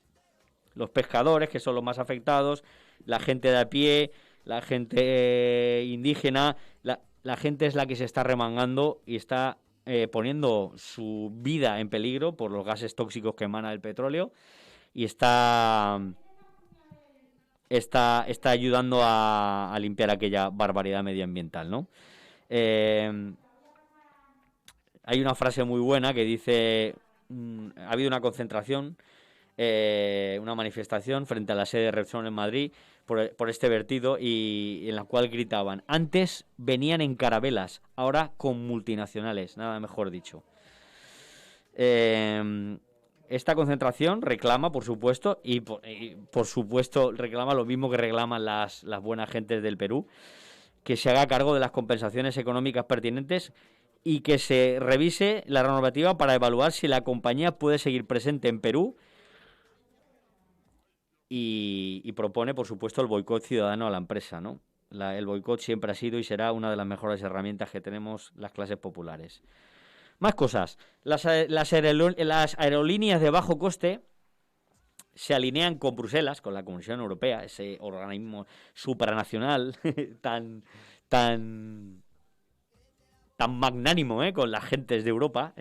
Los pescadores, que son los más afectados, la gente de a pie, la gente indígena, la gente es la que se está remangando y está poniendo su vida en peligro por los gases tóxicos que emana el petróleo y está ayudando a limpiar aquella barbaridad medioambiental, ¿no? Hay una frase muy buena que dice: ha habido una concentración, una manifestación frente a la sede de Repsol en Madrid por este vertido, y en la cual gritaban: antes venían en carabelas, ahora con multinacionales, nada mejor dicho. Esta concentración reclama, por supuesto, y por supuesto reclama lo mismo que reclaman las buenas gentes del Perú, que se haga cargo de las compensaciones económicas pertinentes y que se revise la normativa para evaluar si la compañía puede seguir presente en Perú. Y propone, por supuesto, el boicot ciudadano a la empresa, ¿no? El boicot siempre ha sido y será una de las mejores herramientas que tenemos las clases populares. Más cosas. Las aerolíneas de bajo coste se alinean con Bruselas, con la Comisión Europea, ese organismo supranacional tan magnánimo, con las gentes de Europa,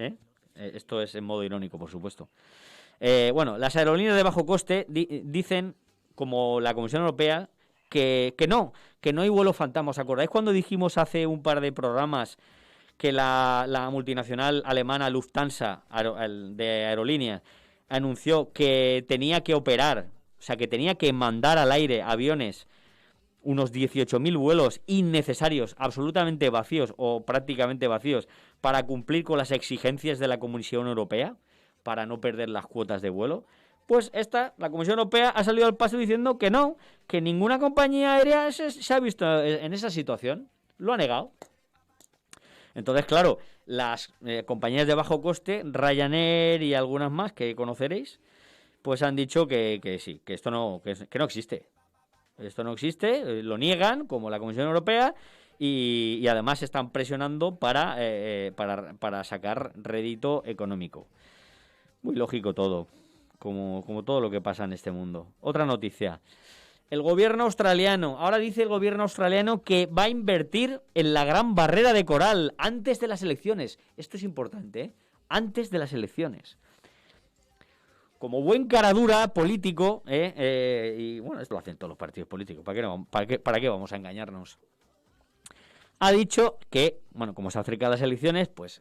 Esto es en modo irónico, por supuesto. Bueno, las aerolíneas de bajo coste dicen, como la Comisión Europea, que no hay vuelos fantasma. ¿Os acordáis cuando dijimos hace un par de programas que la multinacional alemana Lufthansa de aerolíneas anunció que tenía que operar, o sea, que tenía que mandar al aire aviones, unos 18.000 vuelos innecesarios, absolutamente vacíos o prácticamente vacíos, para cumplir con las exigencias de la Comisión Europea, para no perder las cuotas de vuelo? Pues la Comisión Europea ha salido al paso diciendo que no, que ninguna compañía aérea se ha visto en esa situación. Lo ha negado. Entonces, claro, las compañías de bajo coste, Ryanair y algunas más que conoceréis, pues han dicho que sí, que esto no existe. Esto no existe, lo niegan, como la Comisión Europea, y además están presionando para sacar rédito económico. Muy lógico todo, como todo lo que pasa en este mundo. Otra noticia. El gobierno australiano, ahora dice el gobierno australiano que va a invertir en la Gran Barrera de Coral antes de las elecciones. Esto es importante, ¿eh? Antes de las elecciones. Como buen caradura político, y bueno, esto lo hacen todos los partidos políticos, ¿para qué vamos a engañarnos? Ha dicho que, bueno, como se acercan las elecciones, pues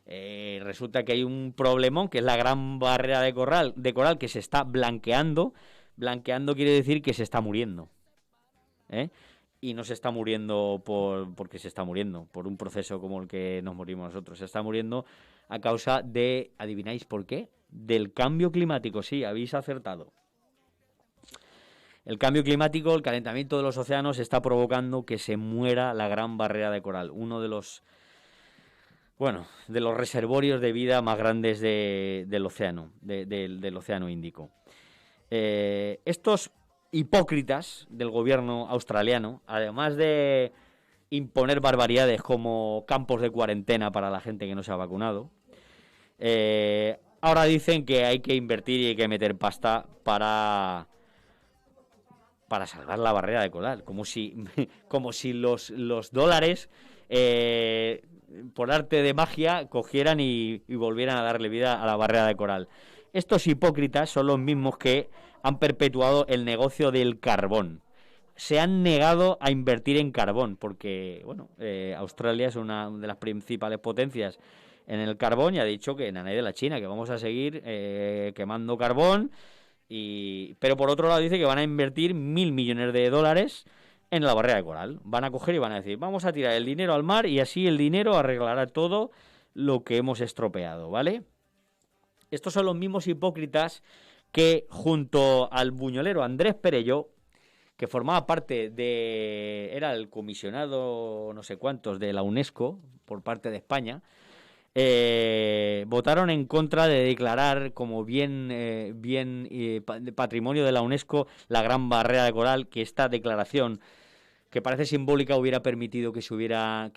resulta que hay un problemón, que es la Gran Barrera de Coral que se está blanqueando. Blanqueando quiere decir que se está muriendo, y no se está muriendo porque se está muriendo, por un proceso como el que nos morimos nosotros. Se está muriendo a causa de, ¿adivináis por qué? Del cambio climático. Sí, habéis acertado. El cambio climático, el calentamiento de los océanos, está provocando que se muera la Gran Barrera de Coral, uno de los reservorios de vida más grandes del océano, del océano Índico. Estos hipócritas del gobierno australiano, además de imponer barbaridades como campos de cuarentena para la gente que no se ha vacunado, ahora dicen que hay que invertir y hay que meter pasta para salvar la barrera de coral, como si los dólares, por arte de magia, cogieran y volvieran a darle vida a la barrera de coral. Estos hipócritas son los mismos que han perpetuado el negocio del carbón. Se han negado a invertir en carbón porque, bueno, Australia es una de las principales potencias en el carbón y ha dicho que nada de la China, que vamos a seguir quemando carbón. Pero por otro lado dice que van a invertir 1.000 millones de dólares en la barrera de coral. Van a coger y van a decir, vamos a tirar el dinero al mar y así el dinero arreglará todo lo que hemos estropeado, ¿vale? Estos son los mismos hipócritas que, junto al buñolero Andrés Perelló, que formaba parte era el comisionado no sé cuántos de la UNESCO por parte de España, votaron en contra de declarar como bien patrimonio de la UNESCO la Gran Barrera de Coral, que esta declaración, que parece simbólica, hubiera permitido que se hubieran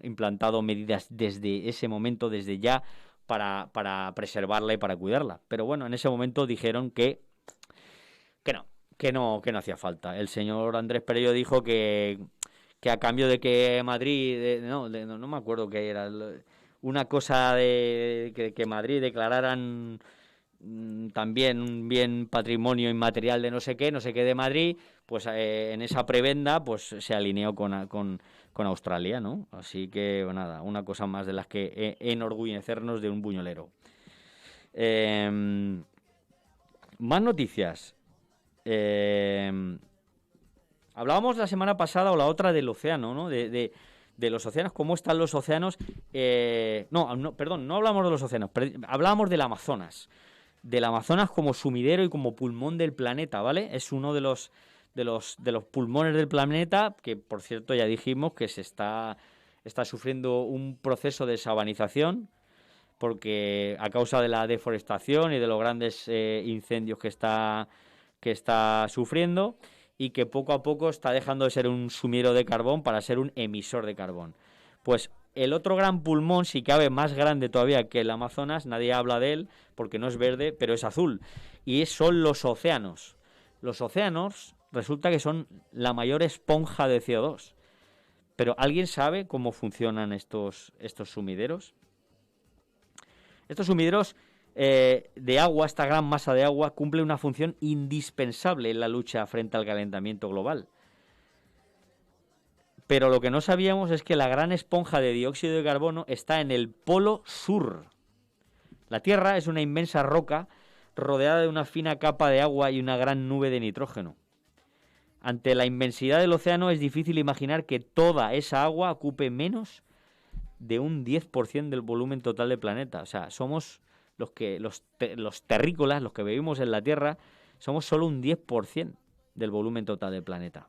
implantado medidas desde ese momento, desde ya, para preservarla y para cuidarla. Pero bueno, en ese momento dijeron que no hacía falta. El señor Andrés Perelló dijo que a cambio de que Madrid, no me acuerdo qué era, una cosa de que Madrid declararan también un bien patrimonio inmaterial de no sé qué de Madrid, pues en esa prebenda pues se alineó con Australia, ¿no? Así que nada, una cosa más de las que enorgullecernos de un buñolero. Más noticias. Hablábamos la semana pasada o la otra del océano, ¿no? De los océanos, cómo están los océanos. No hablamos de los océanos, hablábamos del Amazonas. Del Amazonas como sumidero y como pulmón del planeta, ¿vale? Es uno de los pulmones del planeta, que por cierto ya dijimos que se está sufriendo un proceso de sabanización, porque a causa de la deforestación y de los grandes incendios que está sufriendo, y que poco a poco está dejando de ser un sumidero de carbón para ser un emisor de carbón. Pues el otro gran pulmón, si cabe más grande todavía que el Amazonas, nadie habla de él porque no es verde, pero es azul, y son los océanos. Los océanos resulta que son la mayor esponja de CO2. Pero ¿alguien sabe cómo funcionan estos sumideros? Estos sumideros de agua, esta gran masa de agua, cumple una función indispensable en la lucha frente al calentamiento global. Pero lo que no sabíamos es que la gran esponja de dióxido de carbono está en el polo sur. La Tierra es una inmensa roca rodeada de una fina capa de agua y una gran nube de nitrógeno. Ante la inmensidad del océano es difícil imaginar que toda esa agua ocupe menos de un 10% del volumen total del planeta. O sea, somos los terrícolas, los que vivimos en la Tierra, somos solo un 10% del volumen total del planeta.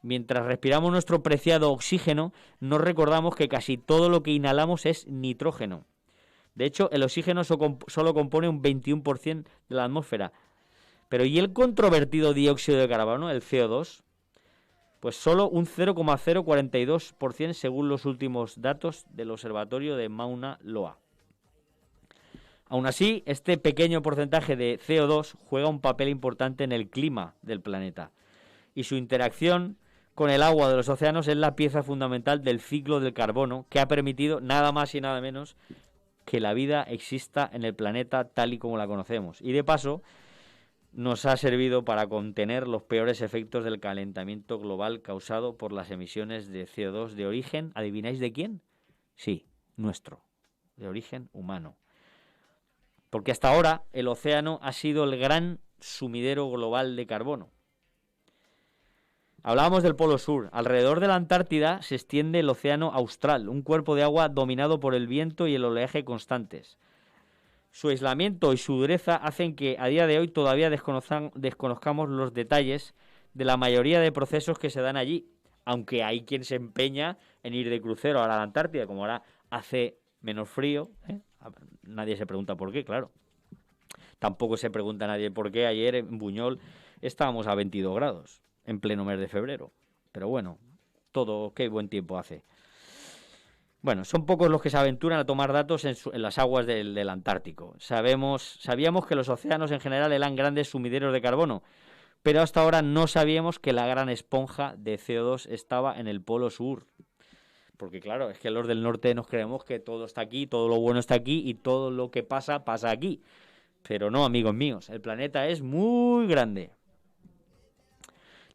Mientras respiramos nuestro preciado oxígeno, no recordamos que casi todo lo que inhalamos es nitrógeno. De hecho, el oxígeno solo compone un 21% de la atmósfera. Pero ¿y el controvertido dióxido de carbono, el CO2? Pues solo un 0,042% según los últimos datos del observatorio de Mauna Loa. Aún así, este pequeño porcentaje de CO2 juega un papel importante en el clima del planeta. Y su interacción con el agua de los océanos es la pieza fundamental del ciclo del carbono que ha permitido nada más y nada menos que la vida exista en el planeta tal y como la conocemos. Y de paso, nos ha servido para contener los peores efectos del calentamiento global causado por las emisiones de CO2 de origen, ¿adivináis de quién? Sí, nuestro, de origen humano. Porque hasta ahora el océano ha sido el gran sumidero global de carbono. Hablábamos del Polo Sur. Alrededor de la Antártida se extiende el Océano Austral, un cuerpo de agua dominado por el viento y el oleaje constantes. Su aislamiento y su dureza hacen que a día de hoy todavía desconozcamos los detalles de la mayoría de procesos que se dan allí, aunque hay quien se empeña en ir de crucero a la Antártida, como ahora hace menos frío, ¿eh? Nadie se pregunta por qué, claro. Tampoco se pregunta nadie por qué ayer en Buñol estábamos a 22 grados. En pleno mes de febrero. Pero bueno, todo, qué buen tiempo hace. Bueno, son pocos los que se aventuran a tomar datos en las aguas del Antártico. Sabíamos que los océanos en general eran grandes sumideros de carbono, pero hasta ahora no sabíamos que la gran esponja de CO2 estaba en el Polo Sur. Porque claro, es que los del norte nos creemos que todo está aquí, todo lo bueno está aquí y todo lo que pasa, pasa aquí. Pero no, amigos míos, el planeta es muy grande.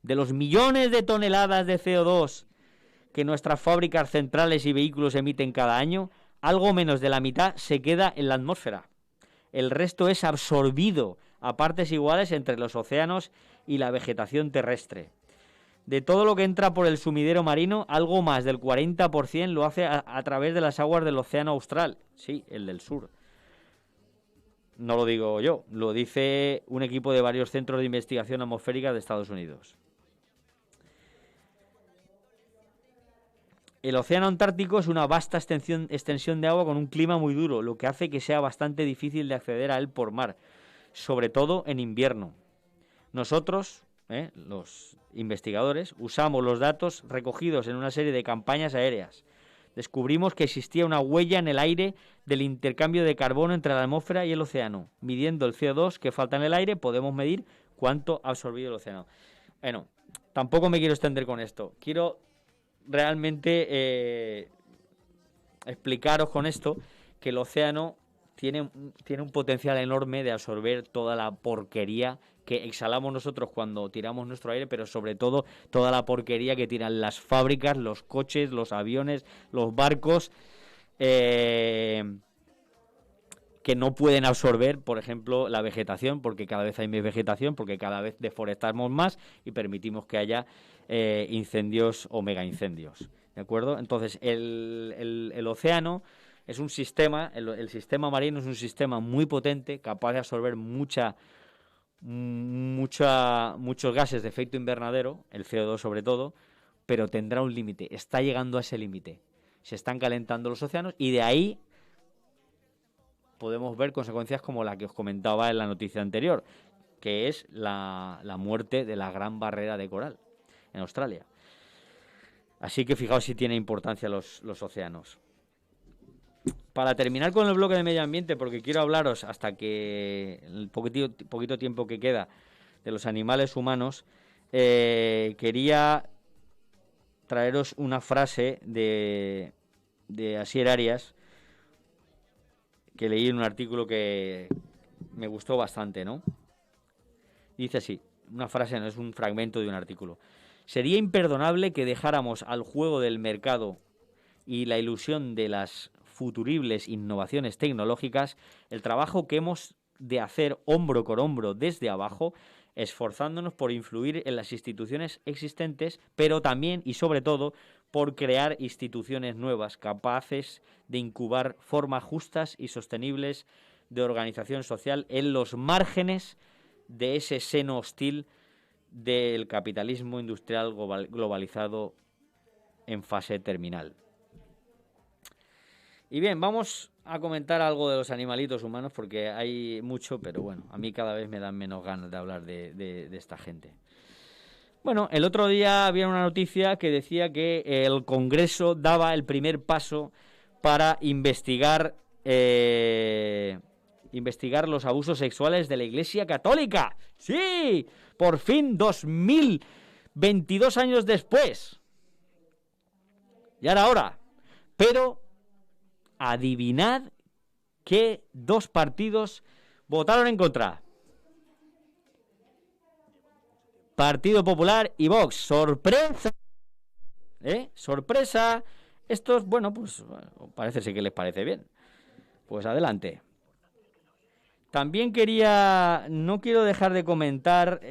De los millones de toneladas de CO2 que nuestras fábricas centrales y vehículos emiten cada año, algo menos de la mitad se queda en la atmósfera. El resto es absorbido a partes iguales entre los océanos y la vegetación terrestre. De todo lo que entra por el sumidero marino, algo más del 40% lo hace a través de las aguas del Océano Austral. Sí, el del sur. No lo digo yo, lo dice un equipo de varios centros de investigación atmosférica de Estados Unidos. El océano Antártico es una vasta extensión de agua con un clima muy duro, lo que hace que sea bastante difícil de acceder a él por mar, sobre todo en invierno. Nosotros, los investigadores, usamos los datos recogidos en una serie de campañas aéreas. Descubrimos que existía una huella en el aire del intercambio de carbono entre la atmósfera y el océano. Midiendo el CO2 que falta en el aire, podemos medir cuánto ha absorbido el océano. Bueno, tampoco me quiero extender con esto. Quiero realmente explicaros con esto que el océano tiene un potencial enorme de absorber toda la porquería que exhalamos nosotros cuando tiramos nuestro aire, pero sobre todo toda la porquería que tiran las fábricas, los coches, los aviones, los barcos, que no pueden absorber, por ejemplo, la vegetación, porque cada vez hay más vegetación, porque cada vez deforestamos más y permitimos que haya incendios o megaincendios, ¿de acuerdo? Entonces, el océano es un sistema, el sistema marino es un sistema muy potente, capaz de absorber muchos gases de efecto invernadero, el CO2 sobre todo, pero tendrá un límite, está llegando a ese límite. Se están calentando los océanos y de ahí podemos ver consecuencias como la que os comentaba en la noticia anterior, que es la muerte de la gran barrera de coral en Australia. Así que fijaos si tiene importancia los océanos. Para terminar con el bloque de medio ambiente, porque quiero hablaros hasta que el poquito tiempo que queda de los animales humanos, quería traeros una frase de Asier Arias leí en un artículo que me gustó bastante, ¿no? Dice así, una frase, no es un fragmento de un artículo. Sería imperdonable que dejáramos al juego del mercado y la ilusión de las futuribles innovaciones tecnológicas el trabajo que hemos de hacer hombro con hombro desde abajo, esforzándonos por influir en las instituciones existentes, pero también y sobre todo por crear instituciones nuevas capaces de incubar formas justas y sostenibles de organización social en los márgenes de ese seno hostil del capitalismo industrial globalizado en fase terminal. Y bien, vamos a comentar algo de los animalitos humanos porque hay mucho, pero bueno, a mí cada vez me dan menos ganas de hablar de esta gente. Bueno, el otro día había una noticia que decía que el Congreso daba el primer paso para investigar los abusos sexuales de la Iglesia Católica. ¡Sí! Por fin, 2022 años después. Ya era hora. Pero adivinad que 2 partidos votaron en contra. Partido Popular y Vox. ¡Sorpresa! ¡Sorpresa! Estos, bueno, pues parece ser que les parece bien. Pues adelante. También no quiero dejar de comentar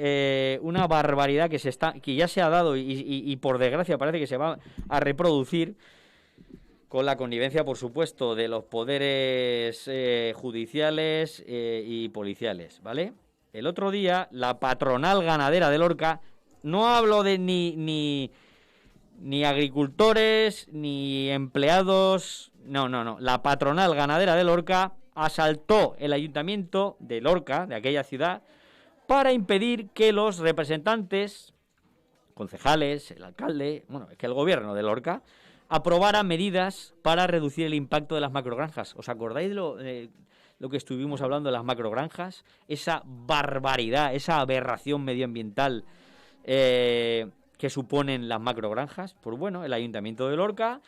una barbaridad que ya se ha dado y por desgracia parece que se va a reproducir con la connivencia, por supuesto, de los poderes judiciales y policiales, ¿vale? El otro día, la patronal ganadera de Lorca, no hablo de ni agricultores, ni empleados, no, la patronal ganadera de Lorca asaltó el ayuntamiento de Lorca, de aquella ciudad, para impedir que los representantes, concejales, el alcalde, bueno, que el gobierno de Lorca, aprobara medidas para reducir el impacto de las macrogranjas. ¿Os acordáis de lo que estuvimos hablando de las macrogranjas? Esa barbaridad, esa aberración medioambiental que suponen las macrogranjas. Pues bueno, el ayuntamiento de Lorca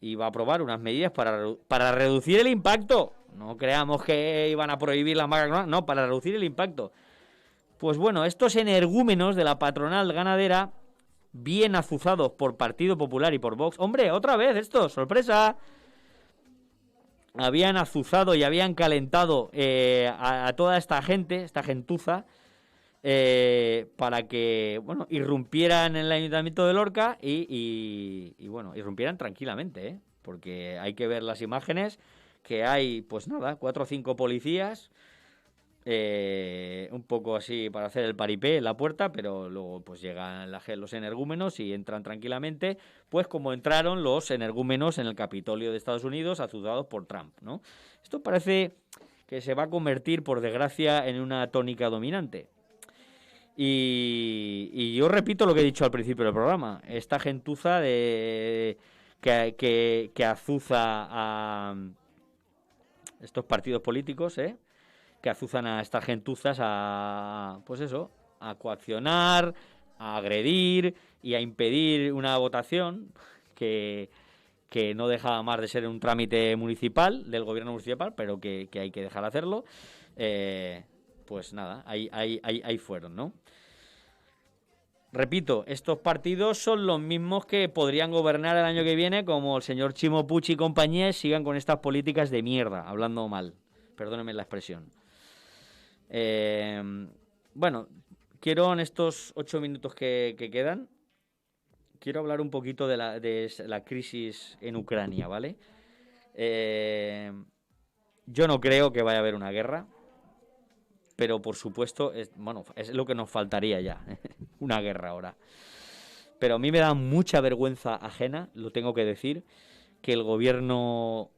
iba a aprobar unas medidas para reducir el impacto. No creamos que iban a prohibir las macrogranjas, no, para reducir el impacto. Pues bueno, estos energúmenos de la patronal ganadera, bien azuzados por Partido Popular y por Vox, hombre, otra vez esto, sorpresa, habían azuzado y habían calentado a toda esta gente, esta gentuza, para que, bueno, irrumpieran en el ayuntamiento de Lorca y bueno, irrumpieran tranquilamente, porque hay que ver las imágenes, que hay, pues nada, 4 o 5 policías, un poco así para hacer el paripé en la puerta, pero luego pues llegan los energúmenos y entran tranquilamente, pues como entraron los energúmenos en el Capitolio de Estados Unidos azuzados por Trump, ¿no? Esto parece que se va a convertir, por desgracia, en una tónica dominante. Y yo repito lo que he dicho al principio del programa, esta gentuza que azuza a estos partidos políticos, que azuzan a estas gentuzas a, pues eso, a coaccionar, a agredir y a impedir una votación que no deja más de ser un trámite municipal, del gobierno municipal, pero que hay que dejar hacerlo. Pues nada, ahí fueron, ¿no? Repito, estos partidos son los mismos que podrían gobernar el año que viene, como el señor Chimo Puig y compañía sigan con estas políticas de mierda, hablando mal. Perdónenme la expresión. Bueno, quiero en estos 8 minutos que quedan, quiero hablar un poquito de la crisis en Ucrania, ¿vale? Yo no creo que vaya a haber una guerra, pero por supuesto, es lo que nos faltaría ya, una guerra ahora. Pero a mí me da mucha vergüenza ajena, lo tengo que decir, que el gobierno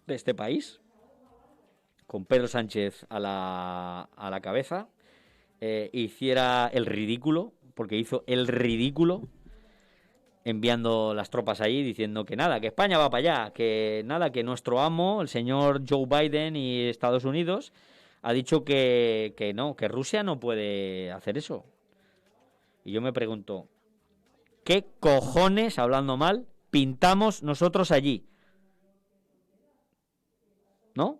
de este país, con Pedro Sánchez a la cabeza, hiciera el ridículo, porque hizo el ridículo enviando las tropas ahí, diciendo que nada, que España va para allá, que nada, que nuestro amo, el señor Joe Biden y Estados Unidos, ha dicho que no, que Rusia no puede hacer eso. Y yo me pregunto, ¿qué cojones, hablando mal, pintamos nosotros allí? ¿no?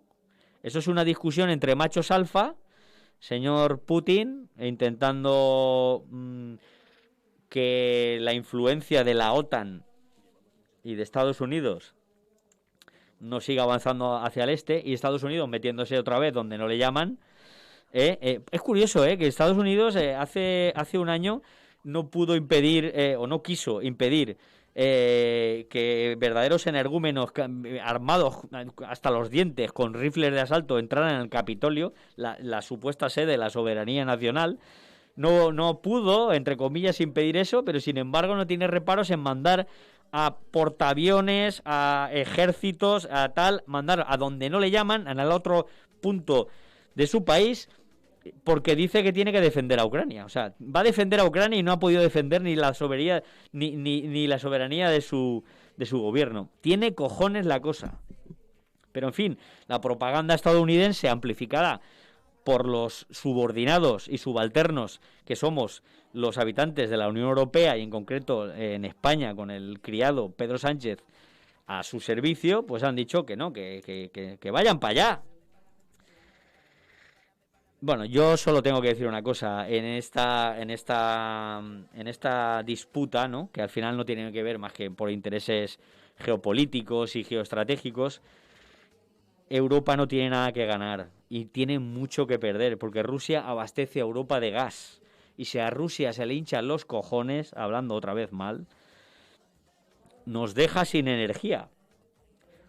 Eso es una discusión entre machos alfa, señor Putin, intentando que la influencia de la OTAN y de Estados Unidos no siga avanzando hacia el este, y Estados Unidos metiéndose otra vez donde no le llaman. Es curioso, que Estados Unidos hace un año no pudo impedir, o no quiso impedir, que verdaderos energúmenos armados hasta los dientes con rifles de asalto entraran en el Capitolio, la supuesta sede de la soberanía nacional. No pudo, entre comillas, impedir eso, pero sin embargo no tiene reparos en mandar a portaaviones, a ejércitos, mandar a donde no le llaman, en el otro punto de su país, porque dice que tiene que defender a Ucrania. O sea, va a defender a Ucrania y no ha podido defender ni la soberanía, ni la soberanía de su gobierno. Tiene cojones la cosa. Pero en fin, la propaganda estadounidense amplificada por los subordinados y subalternos que somos los habitantes de la Unión Europea, y en concreto en España con el criado Pedro Sánchez a su servicio, pues han dicho que no, que vayan para allá. Bueno, yo solo tengo que decir una cosa en esta disputa, ¿no? Que al final no tiene que ver más que por intereses geopolíticos y geoestratégicos. Europa no tiene nada que ganar y tiene mucho que perder, porque Rusia abastece a Europa de gas. Y si a Rusia se le hinchan los cojones, hablando otra vez mal, nos deja sin energía.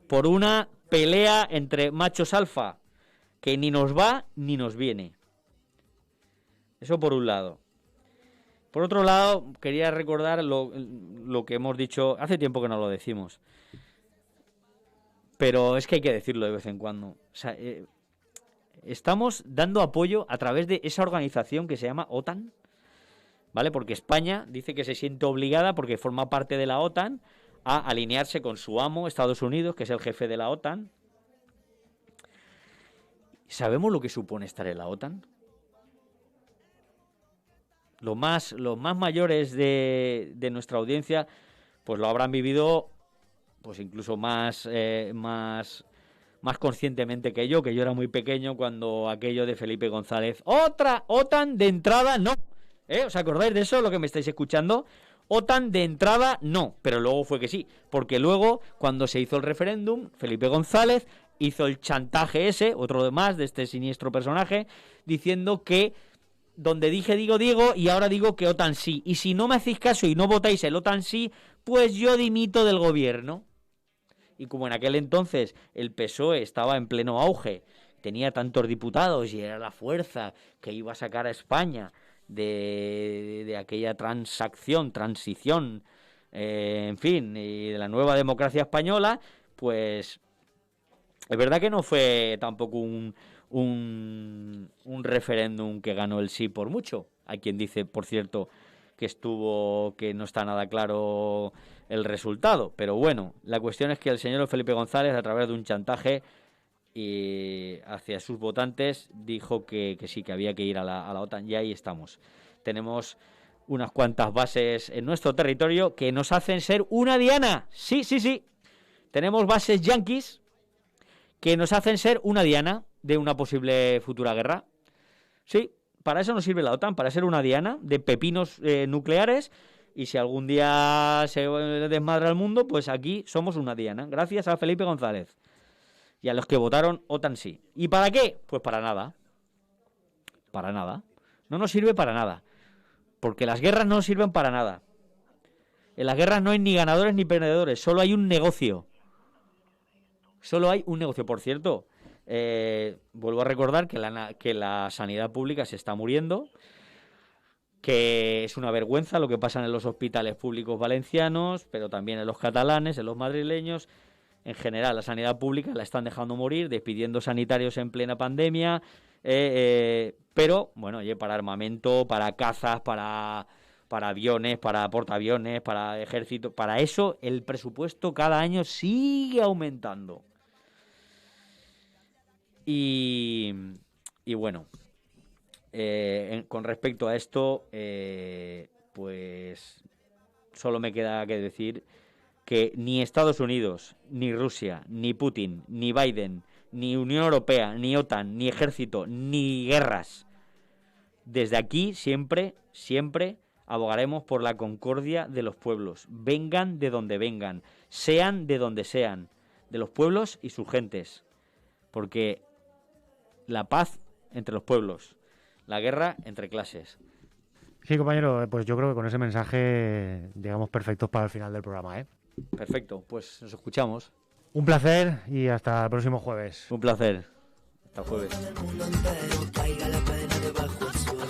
Por una pelea entre machos alfa, que ni nos va ni nos viene. Eso por un lado. Por otro lado, quería recordar lo que hemos dicho, hace tiempo que no lo decimos, pero es que hay que decirlo de vez en cuando. O sea, estamos dando apoyo a través de esa organización que se llama OTAN, ¿vale? Porque España dice que se siente obligada, porque forma parte de la OTAN, a alinearse con su amo, Estados Unidos, que es el jefe de la OTAN. ¿Sabemos lo que supone estar en la OTAN? Los más mayores de nuestra audiencia pues lo habrán vivido pues incluso más conscientemente que yo era muy pequeño cuando aquello de Felipe González, otra OTAN de entrada no. ¿Os acordáis de eso, lo que me estáis escuchando? OTAN de entrada no, pero luego fue que sí, porque luego cuando se hizo el referéndum, Felipe González hizo el chantaje ese, otro más de este siniestro personaje, diciendo que donde dije digo, y ahora digo que OTAN sí. Y si no me hacéis caso y no votáis el OTAN sí, pues yo dimito del gobierno. Y como en aquel entonces el PSOE estaba en pleno auge, tenía tantos diputados y era la fuerza que iba a sacar a España de aquella transición, en fin, y de la nueva democracia española, pues es verdad que no fue tampoco un referéndum que ganó el sí por mucho. Hay quien dice, por cierto, que no está nada claro el resultado. Pero bueno, la cuestión es que el señor Felipe González, a través de un chantaje hacia sus votantes, dijo que sí, que había que ir a la OTAN. Y ahí estamos. Tenemos unas cuantas bases en nuestro territorio que nos hacen ser una diana. Sí. Tenemos bases yanquis que nos hacen ser una diana de una posible futura guerra. Sí, para eso nos sirve la OTAN, para ser una diana de pepinos nucleares, y si algún día se desmadra el mundo, pues aquí somos una diana, gracias a Felipe González y a los que votaron OTAN sí. ¿Y para qué? Pues para nada. Para nada. No nos sirve para nada, porque las guerras no nos sirven para nada. En las guerras no hay ni ganadores ni perdedores, solo hay un negocio. Solo hay un negocio. Por cierto, vuelvo a recordar que la sanidad pública se está muriendo, que es una vergüenza lo que pasa en los hospitales públicos valencianos, pero también en los catalanes, en los madrileños. En general, la sanidad pública la están dejando morir, despidiendo sanitarios en plena pandemia, pero, bueno, para armamento, para cazas, para aviones, para portaaviones, para ejército, para eso el presupuesto cada año sigue aumentando. Y bueno, con respecto a esto, pues solo me queda que decir que ni Estados Unidos, ni Rusia, ni Putin, ni Biden, ni Unión Europea, ni OTAN, ni ejército, ni guerras. Desde aquí siempre abogaremos por la concordia de los pueblos, vengan de donde vengan, sean de donde sean, de los pueblos y sus gentes, porque la paz entre los pueblos, la guerra entre clases. Sí, compañero, pues yo creo que con ese mensaje llegamos perfectos para el final del programa, ¿eh? Perfecto, pues nos escuchamos. Un placer y hasta el próximo jueves. Un placer. Hasta el jueves. El mundo entero caiga la pena debajo del suelo.